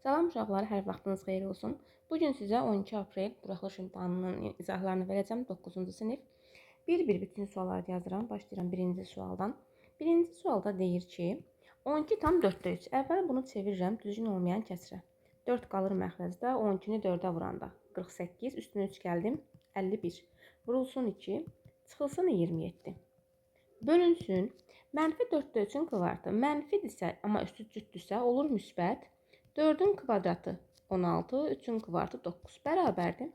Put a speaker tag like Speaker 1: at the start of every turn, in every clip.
Speaker 1: Salam uşaqlar, hər vaxtınız xeyir olsun. Bu gün sizə 12 aprel buraxılış imtahanının izahlarını verəcəm 9-cu sinif. Bir-bir bütün sualları yazıram. Başlayıram birinci sualdan. Birinci sualda deyir ki, 12 tam 4'də 3. Əvvəl bunu çevirirəm düzgün olmayan kəsrə. 4 qalır məxrəcdə, 12-ni 4-ə vuranda 48, üstünə 3 gəldim, 51. Vurulsun 2, çıxılsın 27. Bölünsün, mənfi 4'də 3'ün kvartı mənfidirsə, amma üstü cütdürsə olur müsbət. 4'ün kvadratı 16, 3'ün kvartı 9 bərabərdir.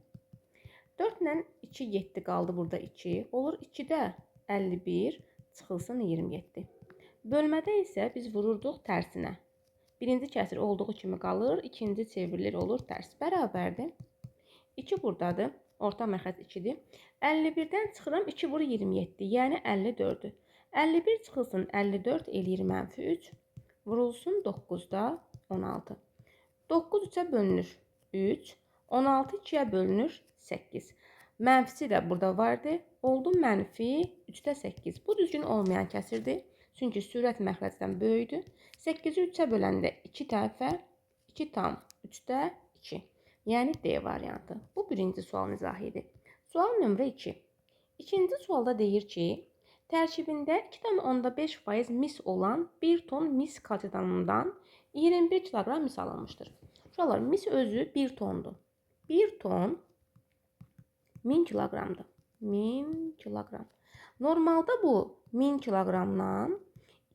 Speaker 1: 4 ilə 2, 7 qaldı burada 2. Olur 2-də 51, çıxılsın 27. Bölmədə isə biz vururduq tərsinə. Birinci kəsir olduğu kimi qalır, ikinci çevrilir, olur tərs. Bərabərdir. 2 buradadır, orta məxrəc 2-dir. 51-dən çıxıram, 2 vurur 27, yəni 54-dür. 51 çıxılsın 54, eləyir mənfi 3. Vurulsun 9-da 16. 9 3'ə bölünür 3, 16 2'ye bölünür 8. Mənfisi də burada vardı. Oldu mənfi 3'də 8. Bu düzgün olmayan kəsirdir. Çünki sürət məxrəcdən böyükdür. 8'i 3'ə böləndə 2 tərəfə 2 tam 3'də 2. Yəni D variantı. Bu birinci sualın izahı idi. Sual nömrə 2. İkinci sualda deyir ki, tərkibində 2,5% mis olan 1 ton mis kalsidanından 21 kilogram mis alınmıştır. Uşaqlar, mis özü 1 tondur. 1 ton 1000 kilogramdır. 1000 kilogram. Normalda bu 1000 kilogramdan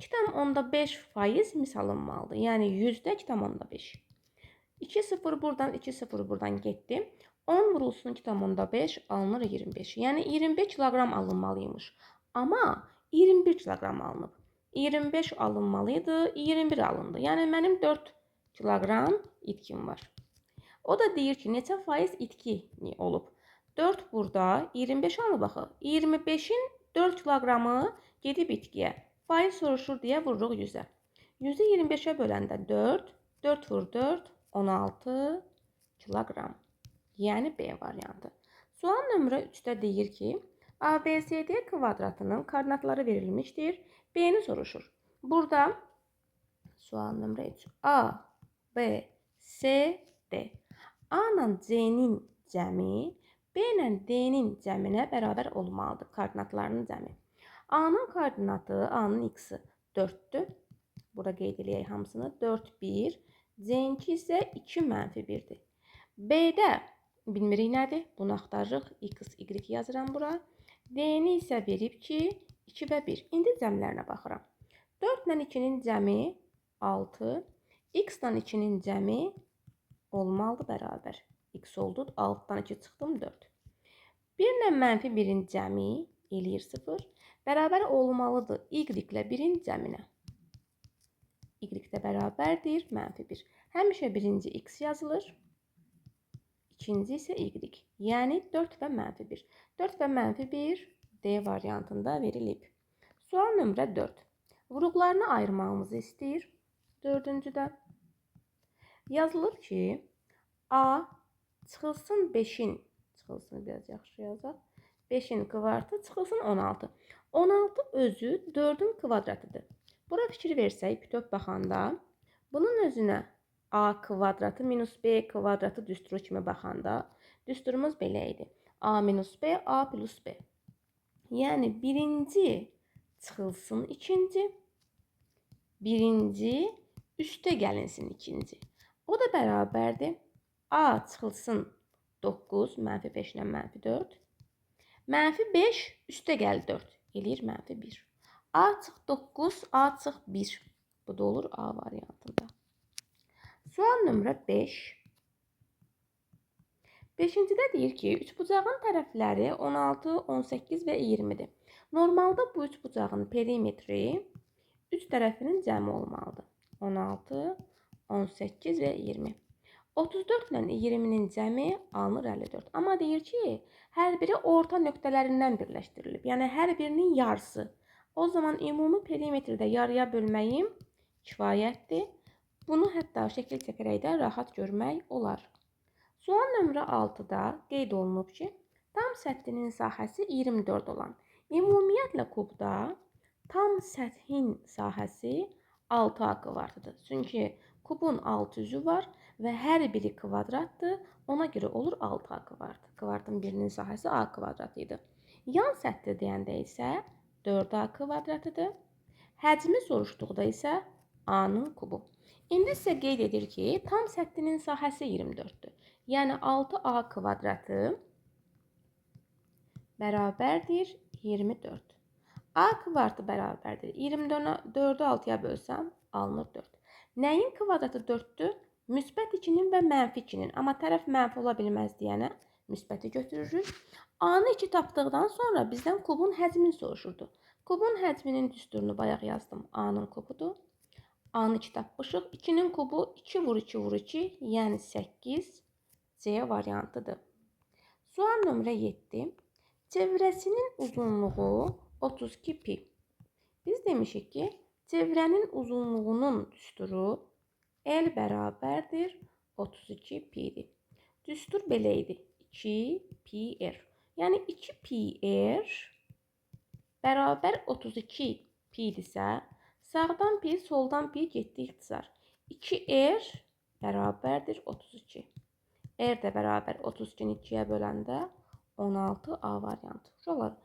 Speaker 1: 2,5% mis alınmalıdır. Yəni 100'də 2,5. 2 0 buradan, 2 0 buradan getdi. 10 vurulsun 2,5 alınır 25. Yəni 25 kilogram alınmalıymış. Amma 21 kilogram alınıb. 25 alınmalıydı, 21 alındı. Yəni mənim 4 kilogram itkim var. O da deyir ki, neçə faiz itki olub? 4 burada, 25 alınıb baxı. 25'in 4 kilogramı gedib itkiyə. Faiz soruşur deyə vururuq 100'ə. 100'ü 25'ə böləndə 4, 4 vur 4, 16 kilogram. Yəni B variantı. Sual nömrə 3'də deyir ki, ABCD kvadratının koordinatları verilmişdir. B'ni soruşur. Burada sual nömrə 3. A, B, C, D. A ilə C'nin cəmi B ilə D'nin cəminə bərabər olmalıdır. Koordinatlarının cəmi. A'nın koordinatı, A'nın x'i 4'dür. Burada qeyd edək hamısını. 4, 1. C'ninki isə 2, mənfi 1'dir. B'də bilmirik nədir? Bunu axtarırıq. X, Y yazıram bura. D'ni isə verib ki, 2 və 1. İndi cəmlərinə baxıram. 4 ilə 2'nin cəmi 6. X ilə 2'nin cəmi olmalıdır bərabər. X oldu. 6'dan 2 çıxdım 4. 1 ilə mənfi 1'in cəmi eləyir 0. Bərabər olmalıdır Y ilə 1'in cəminə. Y də bərabərdir mənfi 1. Həmişə birinci X yazılır. İkinci isə Y. Yəni 4 və mənfi 1. 4 və mənfi 1 D variantında verilib. Sual nömrə 4. Vuruqlarını ayırmağımızı istəyir. Dördüncüdə. Yazılır ki, A çıxılsın 5'in, çıxılsın biraz yaxşı yazaq. 5'in kvartı çıxılsın 16. 16 özü 4'ün kvadratıdır. Bura fikir versək, bütöv baxanda, bunun özünə A kvadratı minus B kvadratı düsturu kimi baxanda, düsturumuz belə idi. A minus B, A plus B. Yəni birinci çıxılsın ikinci, birinci üstə gəlinsin ikinci. O da bərabərdir. A çıxılsın 9, mənfi 5 ilə mənfi 4. Mənfi 5 üstə gəl 4. Eləyir mənfi 1. A çıx 9, A çıx 1. Bu da olur A variantında. Sual nömrə 5. 5-cidə deyir ki, üçbucağın tərəfləri 16, 18 və 20'dir. Normalda bu üçbucağın perimetri 3 tərəfinin cəmi olmalıdır. 16, 18 və 20. 34 ilə 20'nin cəmi alınır 54. Amma deyir ki, hər biri orta nöqtələrindən birləşdirilib. Yəni hər birinin yarısı. O zaman ümumi perimetrdə yarıya bölməyim kifayətdir. Bunu hətta şəkil çəkərək də rahat görmək olar. Sual nömrə 6'da qeyd olunub ki, tam səthinin sahəsi 24 olan. Ümumiyyətlə kubda tam səthin sahəsi 6a kvadratıdır. Çünki kubun 6 üzü var və hər biri kvadratdır. Ona görə olur 6a kvadrat. Kvadratın birinin sahəsi a kvadrat idi. Yan səthi deyəndə isə 4a kvadratıdır. Həcmi soruşduqda isə a-nın kubu. İndi sizə qeyd edir ki, tam səthinin sahəsi 24-dür. Yəni 6a kvadratı bərabərdir 24. A kvadratı bərabərdir 24-ü 6-ya bölsəm alınır 4. Nəyin kvadratı 4-dür? Müsbət 2-nin və mənfi 2-nin. Amma tərəf mənfi ola bilməz deyənə müsbəti götürürük. A-nı 2 tapdıqdan sonra bizdən kubun həcmini soruşurdu. Kubun həcminin düsturunu bayaq yazdım. A-nın kubudur. A-nı 2 tapmışıq. 2-nin kubu 2 vur 2 vur 2, yəni 8. C variantıdır. Sual nömrə 7. Çevrəsinin uzunluğu 32 pi. Biz demişik ki, çevrənin uzunluğunun düsturu L bərabərdir 32 pi'dir. Düstur belə idi. 2 pi r. Yəni 2 pi r bərabər 32 pi'dirsə, sağdan pi, soldan pi getdi ixtisar. 2r bərabərdir 32. R də bərabər 32-ni 2-yə böləndə 16a variantı. Uşaqlar,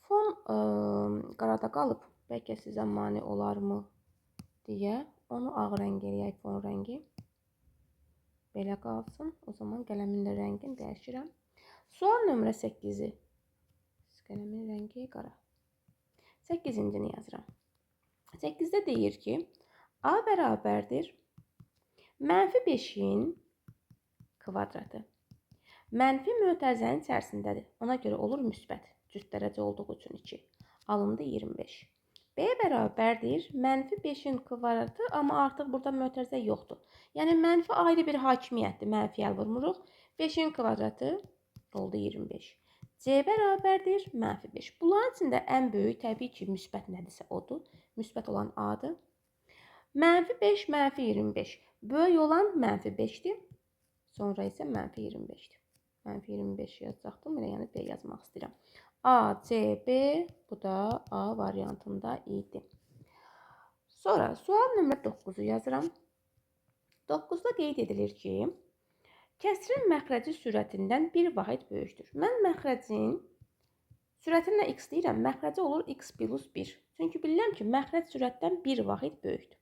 Speaker 1: fon qarada qalıb. Bəlkə sizə mane olarmı deyə onu ağ rəng eləyək, fon rəngi. Belə qalsın. O zaman qələmin də rəngini dəyişirəm. Sual nömrə 8-i. Qələmin rəngi qara. 8-cini yazıram. 8-də deyir ki, a bərabərdir mənfi 5-in kvadratı. Mənfi mötərizənin içərisindədir. Ona görə olur müsbət. Cüt dərəcə olduğu üçün 2. Alındı 25. B bərabərdir mənfi 5-in kvadratı, amma artıq burada mötərizə yoxdur. Yəni mənfi ayrı bir hakimiyyətdir. Mənfiyə vurmuruq. 5-in kvadratı oldu 25. C bərabərdir mənfi 5. Bunların içində ən böyük təbii ki, müsbət nədirsə odur. Müsbət olan A-dır. Mənfi 5, mənfi 25. Böyük olan mənfi 5-dir. Sonra isə mənfi 25-dir. Mənfi 25 yazacaqdım. Yəni B yazmaq istəyirəm. A, C, B, bu da A variantında idi. Sonra sual nömrə 9-u yazıram. 9-da qeyd edilir ki, kəsrin məxrəci sürətindən bir vahid böyükdür. Mən məxrəcin sürətinə x deyirəm, məxrəci olur x plus 1. Çünki bilirəm ki, məxrəc sürətdən bir vahid böyükdür.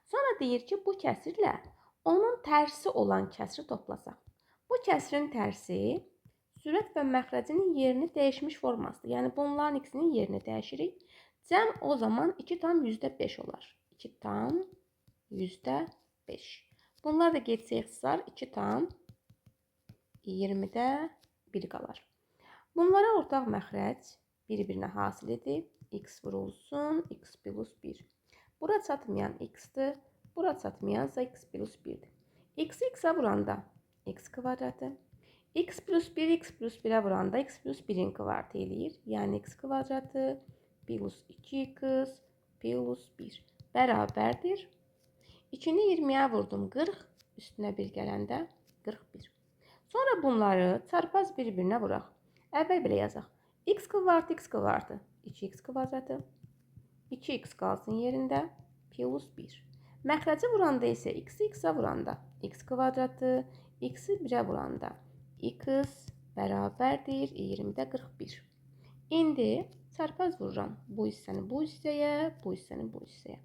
Speaker 1: Sonra deyir ki, bu kəsirlə onun tərsi olan kəsri toplasaq. Bu kəsrin tərsi sürət və məxrəcinin yerini dəyişmiş formasıdır. Yəni, bunların ikisinin yerini dəyişirik. Cəm o zaman 2 tam %5 olar. 2 tam %5. Bunlar da getsə ixtisar 2 tam 20-də 1 qalar. Bunlara ortaq məxrəc bir-birinə hasilidir. X vurulsun, x plus 1. Bura çatmayan x-dir. Bura çatmayansa x plus 1-dir. X-i x-ə vuranda x kvadratı. X plus 1, x plus 1'ə vuranda x plus 1'in kvadratı eləyir. Yəni x kvadratı plus 2x plus 1 bərabərdir. 2-ni 20-yə vurdum 40, üstünə 1 gələndə 41. Sonra bunları çarpaz bir-birinə vuraq. Əvvəl belə yazaq. X kvadratı 2x kvadratı. 2x qalsın yerində plus 1. Məxrəci vuranda isə x-i x-ə vuranda x kvadratı, x-i 1-ə vuranda x bərabərdir 20-də 41. İndi çarpaz vururam bu hissəni bu hissəyə, bu hissəni bu hissəyə.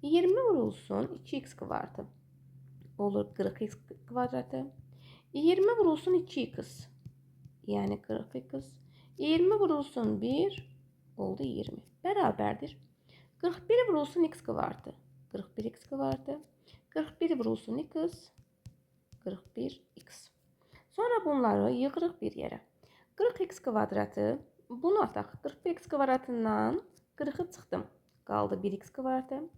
Speaker 1: 20 vurulsun 2x kvadratı olur 40x kvadratı. 20 vurulsun 2x, yəni 40x. 20 vurulsun 1 oldu 20. Bərabərdir. 41 vurulsun x kvadratı, 41x kvadratı. 41 vurulsun x, 41x. Sonra bunları yığırıq bir yerə. 40x kvadratı, bunu ataq. 41x kvadratından 40'ı çıxdım. Qaldı 1x kvadratı.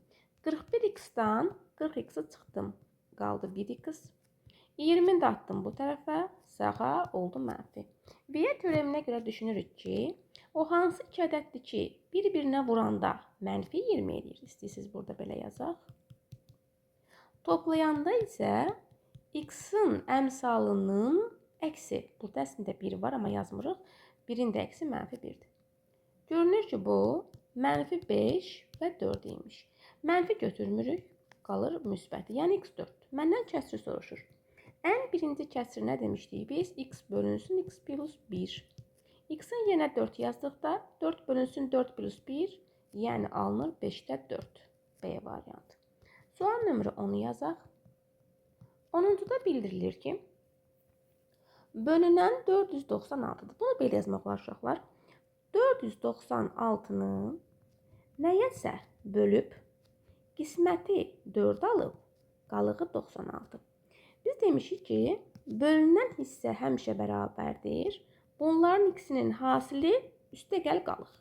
Speaker 1: 41x'dan 40x'i çıxdım. Qaldı 1x. 20'ni də atdım bu tərəfə. Sağa oldu mənfi. Viyə teoreminə görə düşünürük ki, o hansı iki ədəddir ki, bir-birinə vuranda mənfi 20 edir. İstəyirsiniz burada belə yazaq. Toplayanda isə x-in əmsalının əksi. Burada əslində 1 var, amma yazmırıq. 1-in də əksi mənfi 1-dir. Görünür ki, bu mənfi 5 və 4 imiş. Mənfi götürmürük, qalır müsbəti, yəni x4. Məndən kəsri soruşur. Ən birinci kəsri nə demişdik biz? X bölünsün x plus 1. X-in yenə 4 yazdıqda 4 bölünsün 4 plus 1, yəni alınır 5-də 4. B variantı. Sual nömrə 10-u yazaq. 10-da bildirilir ki, bölünən 496-dır. Bunu belə yazmaq olar uşaqlar. 496-nı nəyəsə bölüb, qisməti 4 alıb, qalığı 96. Biz demişik ki, bölünən hissə həmişə bərabərdir. Bunların ikisinin hasili üstəgəl qalıq.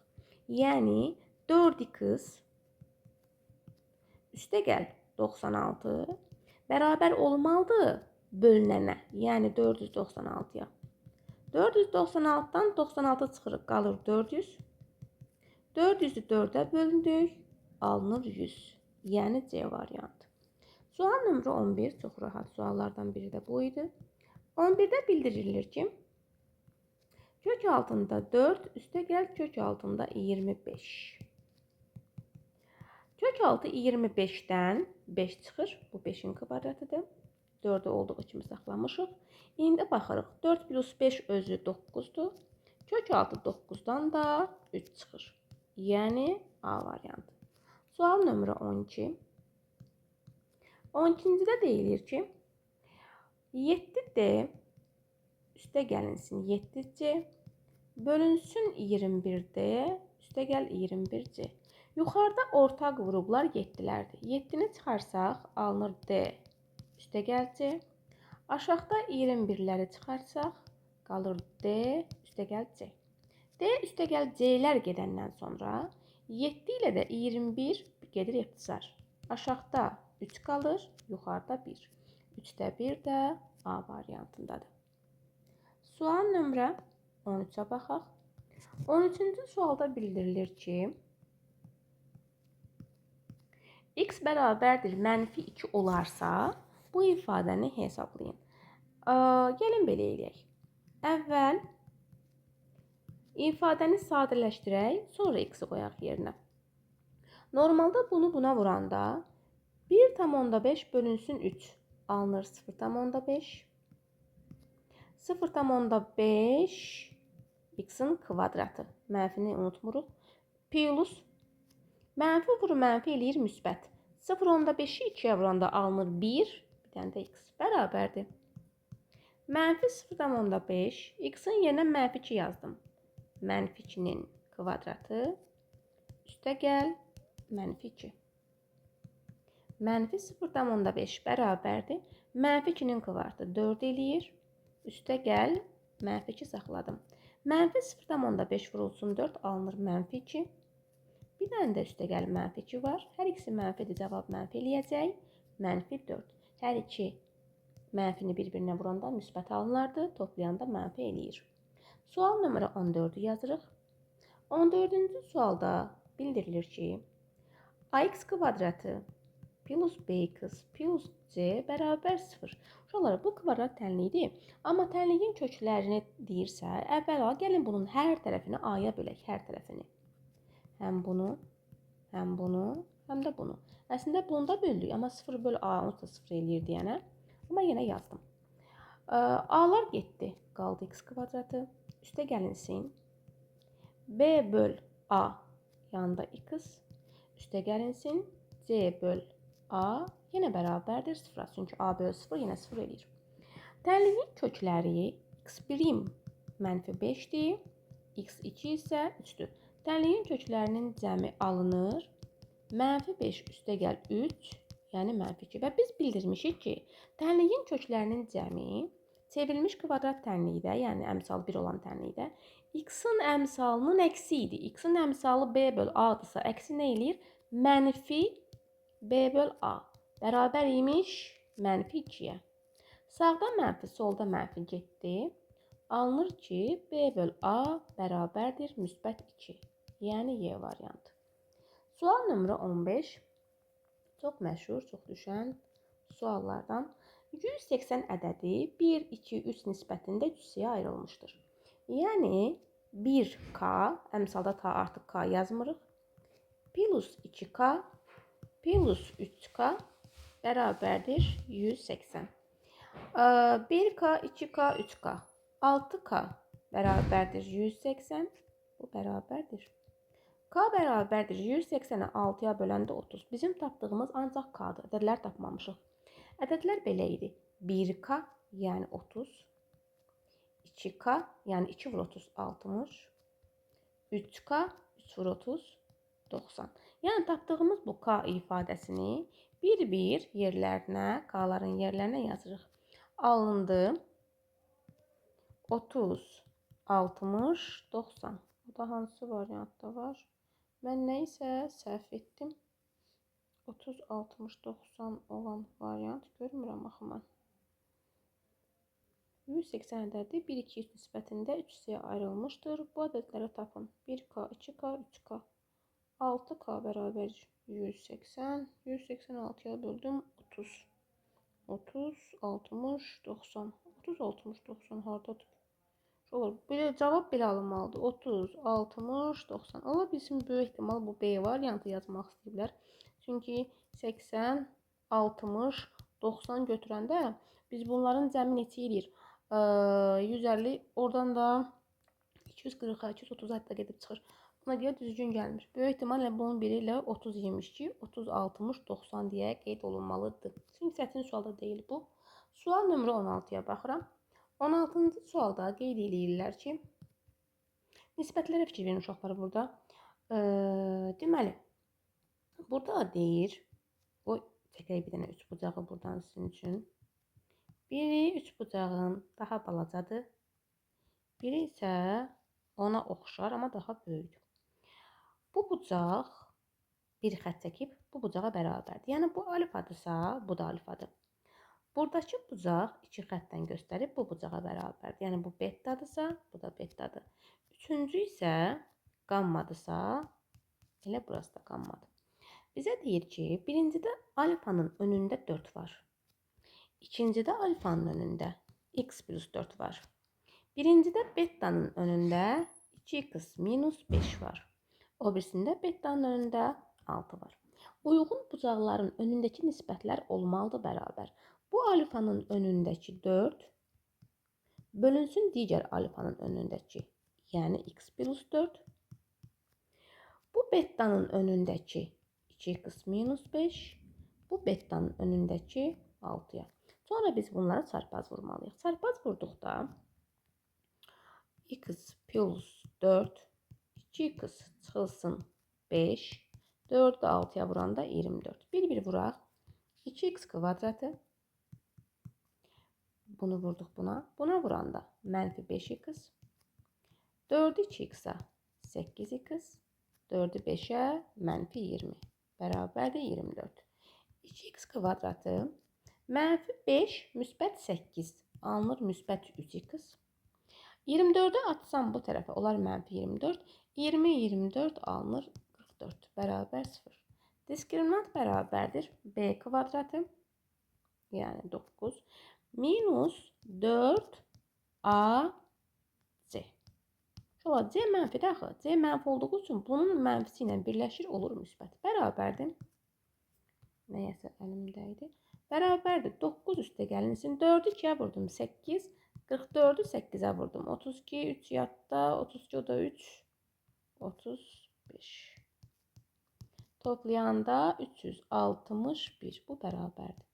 Speaker 1: Yəni 4x üstəgəl 96 bərabər olmalıdır bölünənə, yəni 496-ya. 496-dan 96 çıxırıq, qalır 400. 400-ü 4-ə bölündük, alınır 100. Yəni C variantı. Sual nömrə 11 çox rahat suallardan biri də bu idi. 11-də bildirilir ki, kök altında 4, üstəgəl kök altında 25. Kök altı 25-dən 5 çıxır. Bu 5-in kvadratıdır. 4-ü olduğu kimi saxlamışıq. İndi baxırıq. 4 plus 5 özü 9-dur. Kök altı 9-dan da 3 çıxır. Yəni A variantı. Sual nömrə 12. 12-cidə deyilir ki, 7D üstə gəlinsin 7C bölünsün 21D üstəgəl 21C. Yuxarıda ortaq vurublar 7-lərdir. 7-ni çıxarsaq alınır D üstəgəl C. Aşağıda 21-ləri çıxarsaq qalır D üstəgəl C. D üstəgəl C-lər gedəndən sonra 7 ilə də 21 gedir ixtisar. Aşağıda 3 qalır, yuxarıda 1. 3-də 1 də A variantındadır. Sual nömrə 13-ə baxaq. 13-cü sualda bildirilir ki, x bərabərdir mənfi 2 olarsa, bu ifadəni hesablayın. Gəlin belə eləyək. Əvvəl ifadəni sadələşdirək, sonra x-i qoyaq yerinə. Normalda bunu buna vuranda 1,5 bölünsün 3 alınır 0,5. 0,5 x-in kvadratı. Mənfini unutmuruq. Plus mənfi vurur mənfi eləyir müsbət. 0,5-i 2-yə vuranda alınır 1. Bir dənə də x bərabərdir. Mənfi 0,5 x-in yerinə mənfi 2 yazdım. Mənfi 2-nin kvadratı üstəgəl mənfi 2. Mənfi 0,5 bərabərdir. Mənfi 2-nin kvadratı 4 eləyir. Üstəgəl mənfi 2 saxladım. Mənfi 0,5 vurulsun 4 alınır mənfi 2. Bir dənə də üstəgəl mənfi 2 var. Hər ikisi mənfidir, cavab mənfi eləyəcək. Mənfi 4. Hər iki mənfini bir-birinə vuranda müsbət alınardı, toplayanda mənfi eləyir. Sual nömrə 14-ü yazırıq. 14-cü sualda bildirilir ki, ax kvadratı plus bx plus c bərabər 0. Uşaqlar, bu kvadrat tənliyidir. Amma tənliyin köklərini deyirsə, əvvəla gəlin bunun hər tərəfini a-ya bölək, hər tərəfini. Həm bunu, həm bunu, həm də bunu. Əslində bunu da böldük, amma 0 böl a, onu da 0 eləyir deyənə. Amma yenə yazdım. A-lar getdi, qaldı x kvadratı. Üstə gəlinsin. B böl a yanında x. Üstə gəlinsin. C böl a yenə bərabərdir 0-a. Çünki a böl 0 yenə 0 eləyir. Tənliyin kökləri x1 mənfi 5-dir. x2 isə 3-dür. Tənliyin köklərinin cəmi alınır. Mənfi 5 üstəgəl 3, yəni mənfi 2. Və biz bildirmişik ki, tənliyin köklərinin cəmi çevrilmiş kvadrat tənlikdə, yəni əmsal 1 olan tənlikdə, x-in əmsalının əksi idi. X-in əmsalı b böl a-dırsa, əksi nə eləyir? Mənfi b böl a. Bərabər imiş mənfi 2-yə. Sağda mənfi, solda mənfi getdi. Alınır ki, b böl a bərabərdir müsbət 2. Yəni Y variantı. Sual nömrə 15. Çox məşhur, çox düşən suallardan. 180 ədədi 1, 2, 3 nisbətində cüzəyə ayrılmışdır. Yəni 1k, əmsalda ta artıq k yazmırıq. Plus 2k plus 3k bərabərdir 180. 1k, 2k, 3k, 6k bərabərdir 180. Bu bərabərdir. K bərabərdir 180-ə 6-ya böləndə 30. Bizim tapdığımız ancaq K-dır. Ədədlər tapmamışıq. Ədədlər belə idi. 1K, yəni 30. 2K, yəni 2 vur 30, 60. 3K, 3 vur 30, 90. Yəni tapdığımız bu K ifadəsini bir-bir yerlərinə, K'ların yerlərinə yazırıq. Alındı 30, 60, 90. Bu da hansı variantda var? Mən nəysə səhv etdim. 30, 60, 90 olan variant görmürəm axı mən. 180 ədədi 1, 2, 3 nisbətində 3 hissəyə ayrılmışdır. Bu ədədləri tapın. 1K, 2K, 3K. 6K bərabər 180. 186-ya böldüm 30. 30, 60, 90. 30, 60, 90 hardadır? Olur. Belə cavab belə alınmalıdır. 30, 60, 90. Ola bilsin böyük ehtimal bu B variantı yazmaq istəyiblər. Çünki 80, 60, 90 götürəndə biz bunların cəmi neçə edir? 150, oradan da 240, 230 hətta gedib çıxır. Buna görə düzgün gəlmir. Böyük ehtimalle bunun biri ilə 30 yemiş ki, 30, 60, 90 deyə qeyd olunmalıdır. Çünki çətin sualda deyil bu. Sual nömrə 16-ya baxıram. 16-cı sualda qeyd edirlər ki, nisbətlərə fikir verin uşaqlar burada. Deməli, burada deyir, o çəkək bir dənə 3 bucağı buradan sizin üçün. Biri 3 bucağın daha balacadır. Biri isə ona oxşar, amma daha böyükdür. Bu bucaq bir xətt çəkib, bu bucağa bərabərdir. Yəni, bu alifadırsa, bu da alifadır. Buradakı bucaq iki xəttdən göstərib bu bucağa bərabərdir. Yəni, bu bettadırsa, bu da bettadır. Üçüncü isə qammadırsa, elə burası da qammadır. Bizə deyir ki, birincidə alfanın önündə 4 var. İkincidə alfanın önündə x plus 4 var. Birincidə bettanın önündə 2x minus 5 var. O birisində bettanın önündə 6 var. Uyğun bucaqların önündəki nisbətlər olmalıdır bərabər. Bu alfanın önündəki 4 bölünsün digər alfanın önündəki, yəni x plus 4. Bu bettanın önündəki 2x minus 5, bu bettanın önündəki 6-ya. Sonra biz bunları çarpaz vurmalıyıq. Çarpaz vurduqda x plus 4, 2x çıxılsın 5, 4'ü 6'ya vuranda 24. Bir vuraq. 2x kvadratı. Bunu vurduq buna. Buna vuranda mənfi 5x. 4'ü 2x'ə 8x. 4'ü 5'ə mənfi 20. Bərabərdir 24. 2x kvadratı mənfi 5 müsbət 8 alınır müsbət 3x. 24'ü atsam bu tərəfə olar mənfi 24. 20, 24 alınır 44. Bərabər 0. Diskriminant bərabərdir b kvadratı. Yəni 9. Minus 4ac. Şola c mənfidir axı. C mənfi olduğu üçün bunun mənfisi ilə birləşir olur müsbət. Bərabərdir. Nəyəsə əlimdəydi. Bərabərdir. 9 üstə gəlinsin. 4'ü 2'yə vurdum. 8. 44'ü 8'ə vurdum. 32, 3 yadda. 32 o da 3. 35. Toplayanda 361. Bu bərabərdir.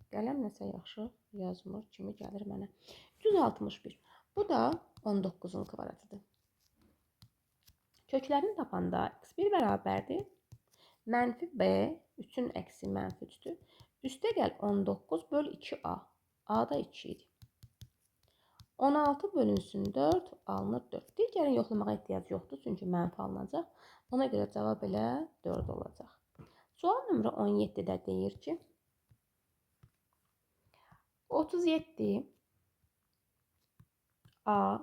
Speaker 1: Qələm nəsə yaxşı yazmır kimi gəlir mənə. 361. Bu da 19'un kvadratıdır. Köklərini tapanda x1 bərabərdir. Mənfi b, 3'ün əksi mənfi 3'dür. Üstə gəl 19 böl 2a. A da 2 idi. 16 bölünsün 4 alınır 4. Digərini yoxlamağa ehtiyac yoxdur, çünki mənfi alınacaq. Ona görə cavab elə 4 olacaq. Sual nömrə 17-də deyir ki, 37 a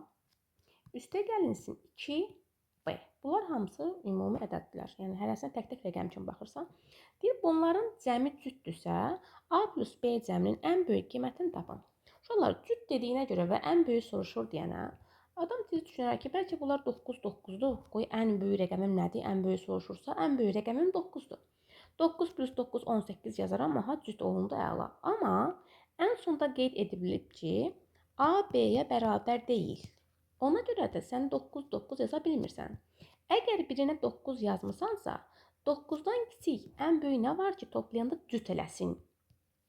Speaker 1: üstə gəlinsin 2 b. Bunlar hamısı ümumi ədədlər. Yəni hərəsinə tək-tək rəqəm kimi baxırsan. Deyir, bunların cəmi cütdürsə, a plus b cəminin ən böyük qiymətini tapın. Şunlar cüt dediyinə görə və ən böyük soruşur deyənə, adam tez düşünər ki, bəlkə bunlar 9, 9'dur. Qoy ən böyük rəqəmim nədir? Ən böyük soruşursa, ən böyük rəqəmim 9'dur. 9 plus 9 18 yazaram, aha cüt olundu əla. Amma ən sonda qeyd edilib ki, A B-yə bərabər deyil. Ona görə də sən 9 9 yaza bilmirsən. Əgər birinə 9 yazmısansa, 9-dan kiçik ən böyük nə var ki, toplayanda cüt eləsin?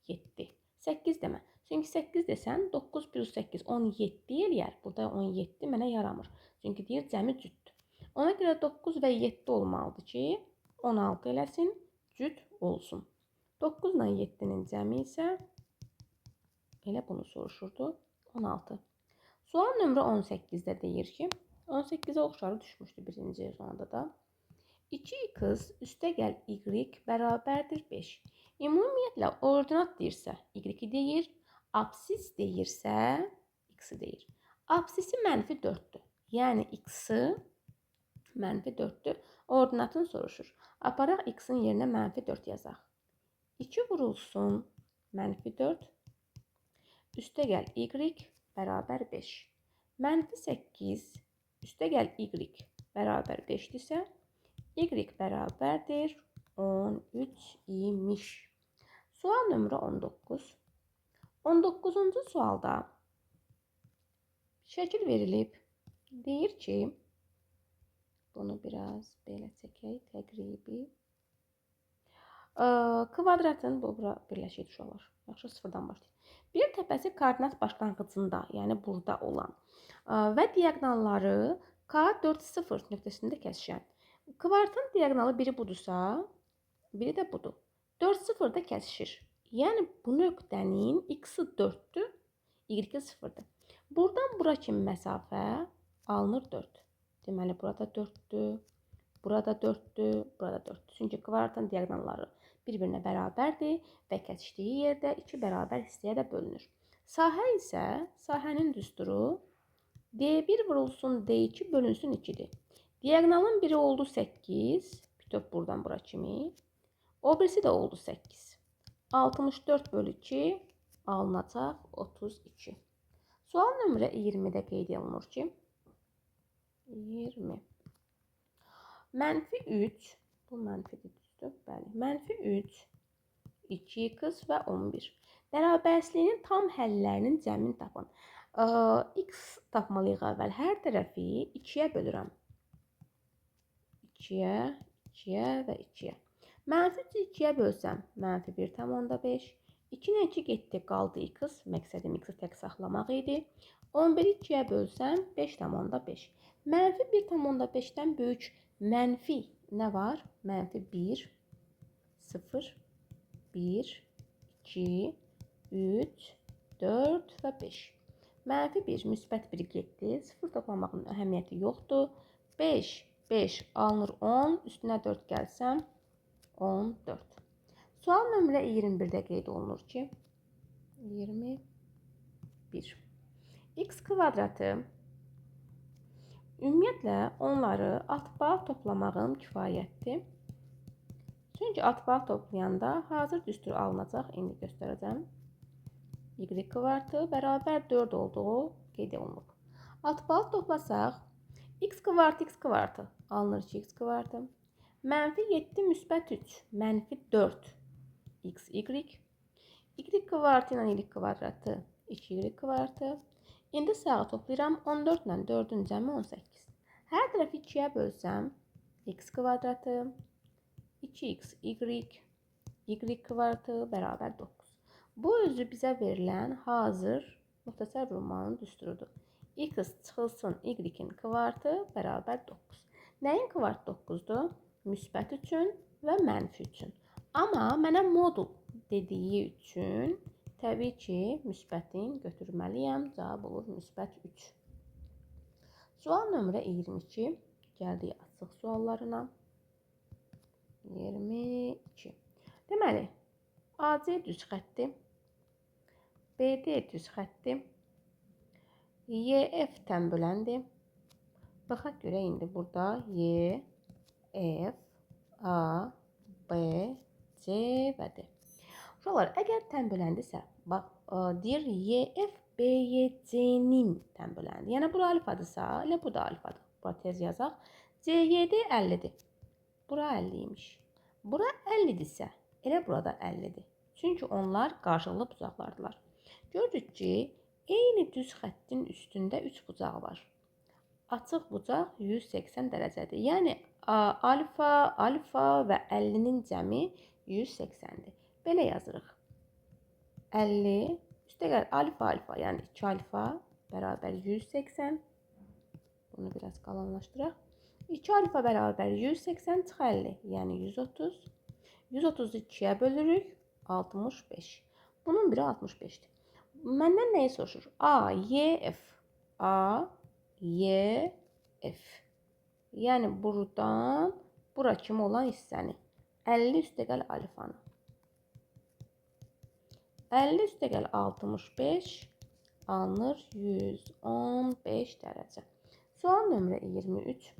Speaker 1: 7. 8 demə. Çünki 8 desən 9 plus 8 17 eləyər. Burada 17 mənə yaramır. Çünki deyir cəmi cütdür. Ona görə 9 və 7 olmalıdır ki, 16 eləsin, cüt olsun. 9 ilə 7-nin cəmi isə elə bunu soruşurdu. 16. Sual nömrə 18-də deyir ki, 18-ə oxşarı düşmüşdü birinci sonda da. 2x üstəgəl y bərabərdir 5. Ümumiyyətlə, ordinat deyirsə, y-i deyir, absis deyirsə, x-i deyir. Absisi mənfi 4-dür. Yəni, x-i mənfi 4-dür. Ordinatını soruşur. Aparaq x-in yerinə mənfi 4 yazaq. 2 vurulsun mənfi 4. Üstəgəl y bərabər 5. Mənfi 8 üstəgəl y bərabər 5-dirsə, y bərabərdir 13 imiş. Sual nömrə 19. 19-cu sualda şəkil verilib. Deyir ki, bunu biraz belə çəkək, təqribi. Kvadratın, bu bura birləşik uşaqlar. Yaxşı, sıfırdan başlayın. Bir təpəsi koordinat başlanğıcında, yəni burada olan və diaqnalları K4,0 nöqtəsində kəsişən. Kvadratın diaqnalı biri budursa, biri də budur. 4,0 da kəsişir. Yəni, bu nöqtənin x-i 4-dür, y-i 0-dır. Buradan bura kimi məsafə alınır 4. Deməli, burada 4-dür, burada 4-dür, burada 4-dür. Çünki kvadratın diaqnalları bir-birinə bərabərdir və kəsişdiyi yerdə 2 bərabər hissəyə də bölünür. Sahə isə, sahənin düsturu D1 vurulsun D2 bölünsün 2-dir. Diaqnalın biri oldu 8, bütöv buradan bura kimi. O birisi də oldu 8. 64 bölü 2 alınacaq 32. Sual nömrə 20-də qeyd olunur ki, 20. Mənfi 3, bu mənfidir düzdür, bəli. Mənfi 3, 2x və 11. Bərabərsizliyinin tam həllərinin cəmini tapın. X tapmalıyıq əvvəl. Hər tərəfi 2-yə bölürəm. 2-yə, 2-yə və 2-yə. Mənfi 2-yə bölsəm, mənfi 1,5. 2-nə 2 getdi, qaldı x. Məqsədim x-i tək saxlamaq idi. 11-i 2-yə bölsəm, 5,5. Mənfi 1,5-dən böyük mənfi nə var? Mənfi 1, 0, 1, 2, 3, 4 və 5. Mənfi 1, müsbət 1 getdi. 0 toplamağın əhəmiyyəti yoxdur. 5, 5 alınır 10, üstünə 4 gəlsəm, 14. Sual nömrə 21-də qeyd olunur ki, 21. X kvadratı ümumiyyətlə onları atbal toplamağım kifayətdir. Çünki atbal toplayanda hazır düstur alınacaq. İndi göstərəcəm. Y kvadratı bərabər 4 olduğu qeyd olunub. Atbal toplasaq, x kvadratı alınır ki, x kvadratı. Mənfi 7 müsbət 3, mənfi 4 x, y. Y kvadratı ilə y kvadratı 2y kvadratı. İndi sağa toplayıram 14 ilə 4-ün cəmi 18. Hər tərəfi 2-yə bölsəm, x kvadratı, 2x, y kvadratı bərabər 9. Bu özü bizə verilən hazır müxtəsər vurmanın düsturudur. X çıxılsın y-in kvadratı bərabər 9. Nəyin kvadratı 9-dur? Müsbət üçün və mənfi üçün. Amma mənə modul dediyi üçün təbii ki, müsbətin götürməliyəm. Cavab olur müsbət 3. Sual nömrə 22. Gəldik açıq suallarına. 22. Deməli, AC düz xətdir. BD düz xətdir. YF tənböləndir. Baxaq görə indi burada Y, F, A, B, C və D. Uşaqlar, əgər tənböləndirsə, bax, deyir YF, BYC-nin tənböləndir. Yəni, bura alfadırsa, elə bu da alfadır. Bura tez yazaq. CYD 50-dir. Bura 50-ymiş. Bura 50-dirsə, elə burada 50-dir. Çünki onlar qarşılıqlı bucaqlardılar. Gördük ki, eyni düz xəttin üstündə 3 bucaq var. Açıq bucaq 180 dərəcədir. Yəni alfa, alfa və 50-nin cəmi 180-dir. Belə yazırıq. 50 üstəgəl alfa, alfa, yəni 2 alfa bərabər 180. Bunu biraz qalanlaşdıraq. 2 alfa bərabər 180 çıx 50, yəni 130. 130-u 2-yə bölürük, 65. Bunun biri 65-dir. Məndən nəyi soruşur? A, Y, F. A, Y, F. Yəni buradan bura kimi olan hissəni. 50 üstəgəl alfanı. 50 üstəgəl 65 alınır 115 dərəcə. Sual nömrə 23.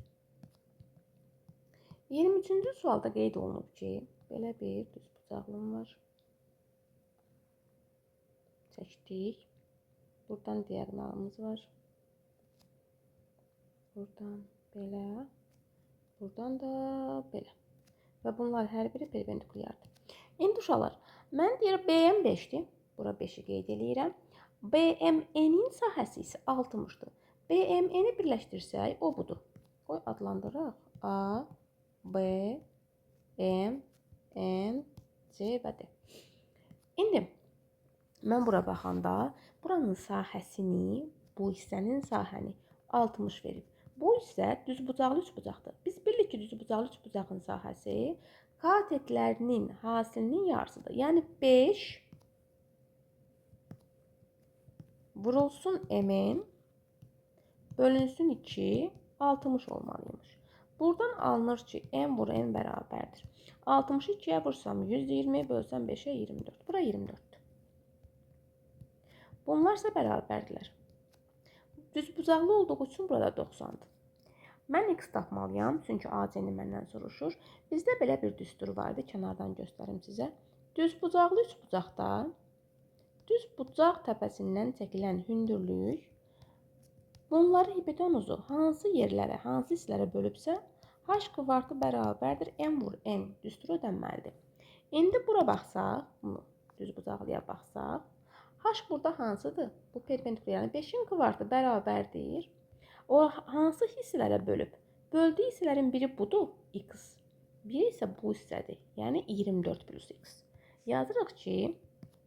Speaker 1: 23-cü sualda qeyd olunub ki, belə bir düz bucaqlım var. Çəkdik. Buradan diaqonalımız var. Buradan belə. Buradan da belə. Və bunlar hər biri perpendikulyardır. İndi uşaqlar, mən deyirəm BM 5-dir. Bura 5-i qeyd edirəm. BMN-in sahəsi isə 60-dır. BMN-i birləşdirsək, o budur. Qoy adlandıraq. A, B, M, N, C və D. İndi mən bura baxanda buranın sahəsini, bu hissənin sahəni 60 verib. Bu isə düzbucaqlı üçbucaqdır. Biz bilirik ki, düzbucaqlı üçbucağın sahəsi katetlərinin hasilinin yarısıdır. Yəni 5 vurulsun MN bölünsün 2 60 olmalıymış. Buradan alınır ki, M vur M bərabərdir. 60'ı 2'ye vursam 120 bölsəm 5'e 24. Bura 24'dür. Bunlar isə bərabərdirlər. Düzbucaqlı olduğu üçün burada 90'dır. Mən x tapmalıyam, çünki AC-ni məndən soruşur. Bizdə belə bir düstur vardı, kənardan göstərim sizə. Düzbucaqlı üçbucaqda düzbucaq təpəsindən çəkilən hündürlük bunları hipotenuzu hansı yerlərə, hansı hisslərə bölübsə, h kvartı bərabərdir m vur n düsturu ödənməlidir. İndi bura baxsaq, düzbucaqlıya baxsaq, h burada hansıdır? Bu perpendikulyar, yəni 5'in kvartı bərabərdir. O hansı hissələrə bölüb? Böldüyü hissələrin biri budur, x. Biri isə bu hissədir, yəni 24 plus x. Yazırıq ki,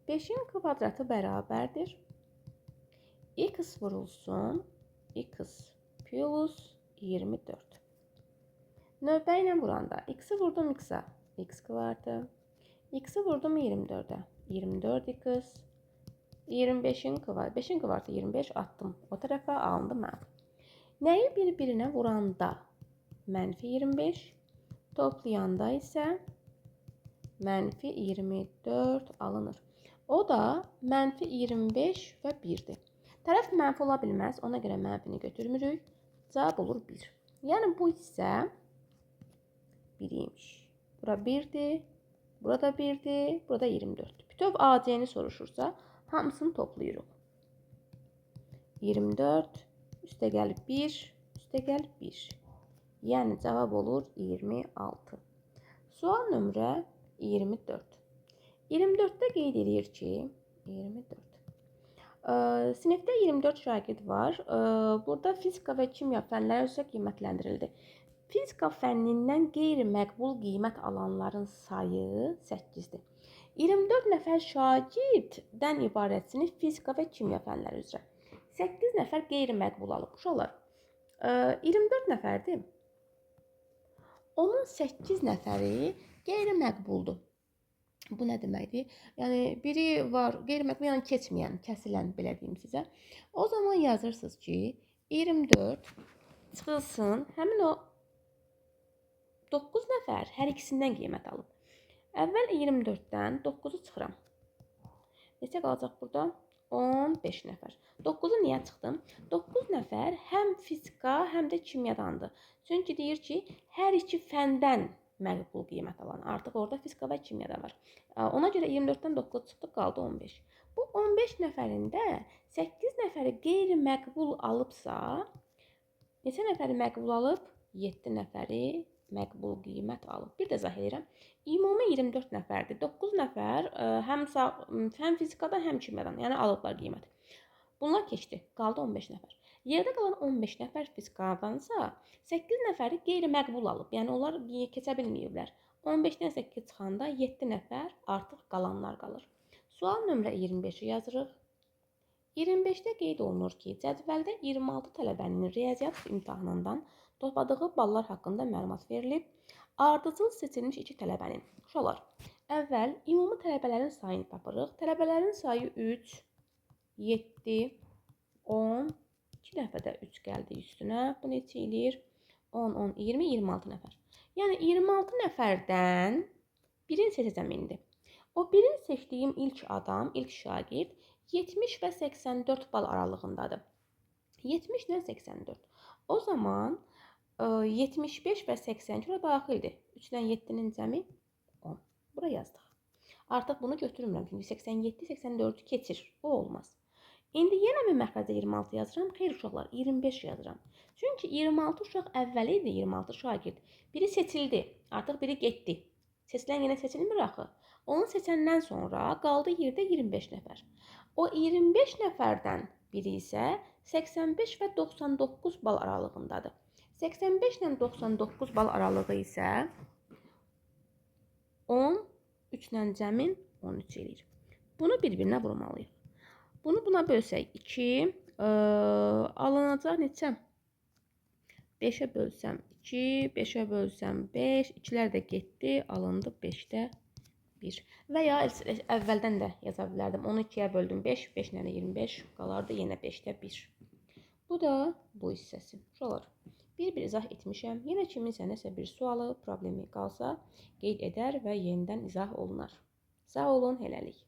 Speaker 1: 5'in kvadratı bərabərdir. X vurulsun, x plus 24. Növbə ilə vuranda x'i vurdum x'a, x kvartı. X'i vurdum 24'ə, 24x. 25'in kvartı, 5'in kvartı 25 attım. O tərəfə alındı mənfi. Nəyi bir-birinə vuranda mənfi 25, toplayanda isə mənfi 24 alınır. O da mənfi 25 və 1'dir. Tərəf mənfi ola bilməz, ona görə mənfini götürmürük. Cavab olur 1. Yəni bu hissə 1'ymiş. Bura 1'dir, burada 1'dir, burada 24'dür. Bütöv AC'ni soruşursa hamısını toplayırıq. 24 üstə gəlib 1, üstə gəlib 1. Yəni cavab olur 26. Sual nömrə 24. 24'də qeyd edir ki, 24. Sinifdə 24 şagird var. Burada fizika və kimya fənləri üzrə qiymətləndirildi. Fizika fənnindən qeyri-məqbul qiymət alanların sayı 8'dir. 24 nəfər şagirddən ibarət sinif fizika və kimya fənləri üzrə. 8 nəfər qeyri-məqbul alıb. Uşaqlar, 24 nəfərdir. Onun 8 nəfəri qeyri-məqbuldur. Bu nə deməkdir? Yəni biri var, qeyri-məqbul, yəni keçməyən, kəsilən, belə deyim sizə. O zaman yazırsınız ki, 24 çıxılsın, həmin o 9 nəfər hər ikisindən qiymət alıb. Əvvəl 24-dən 9'u çıxıram. Neçə qalacaq burada? 15 nəfər. 9'u niyə çıxdım? 9 nəfər həm fizika, həm də kimyadandır. Çünki deyir ki, hər iki fəndən məqbul qiymət alan. Artıq orada fizika və kimyada var. Ona görə 24'dən 9 çıxdı, qaldı 15. Bu 15 nəfərində 8 nəfəri qeyri-məqbul alıbsa, neçə nəfəri məqbul alıb? 7 nəfəri məqbul qiymət alıb. Bir də izah edirəm. Ümumi 24 nəfərdir. 9 nəfər həm fizikada, həm kimyadan, yəni alıblar qiymət. Bunlar keçdi. Qaldı 15 nəfər. Yerdə qalan 15 nəfər fizikadansa 8 nəfəri qeyri-məqbul alıb. Yəni onlar keçə bilməyiblər. 15-dən 8 çıxanda 7 nəfər artıq qalanlar qalır. Sual nömrə 25-i yazırıq. 25-də qeyd olunur ki, cədvəldə 26 tələbənin riyaziyyat imtahanından topladığı ballar haqqında məlumat verilib. Ardıcıl seçilmiş 2 tələbənin. Uşaqlar, əvvəl ümumi tələbələrin sayını tapırıq. Tələbələrin sayı 3, 7, 10, 2 dəfə də 3 gəldi üstünə. Bu neçə eləyir? 10, 10, 20, 26 nəfər. Yəni 26 nəfərdən birini seçəcəm indi. O birini seçdiyim ilk adam, ilk şagird 70 və 84 bal aralığındadır. 70 ilə 84. O zaman 75 və 82 daxildir. 3 ilə 7-nin cəmi 10. Bura yazdıq. Artıq bunu götürmürəm. Çünki 87, 84-ü keçir. O olmaz. İndi yenə mi məxrəcə 26 yazıram? Xeyr uşaqlar, 25 yazıram. Çünki 26 uşaq əvvəli idi, 26 şagird. Biri seçildi, artıq biri getdi. Seçilən yenə seçilmir axı. Onu seçəndən sonra qaldı yerdə 25 nəfər. O 25 nəfərdən biri isə 85 və 99 bal aralığındadır. 85 ilə 99 bal aralığı isə 10, 3 ilə cəmin 13 eləyir. Bunu bir-birinə vurmalıyıq. Bunu buna bölsək 2, alınacaq neçə? 5-ə bölsəm 2, 5-ə bölsəm 5, 2-lər də getdi, alındı 5-də 1. Və ya əvvəldən də yaza bilərdim. Onu 2-yə böldüm 5, 5 ilə 25 qalardı yenə 5-də 1. Bu da bu hissəsi. Uşaqlar, bir izah etmişəm. Yenə kiminsə nəsə bir sualı, problemi qalsa qeyd edər və yenidən izah olunar. Sağ olun, hələlik.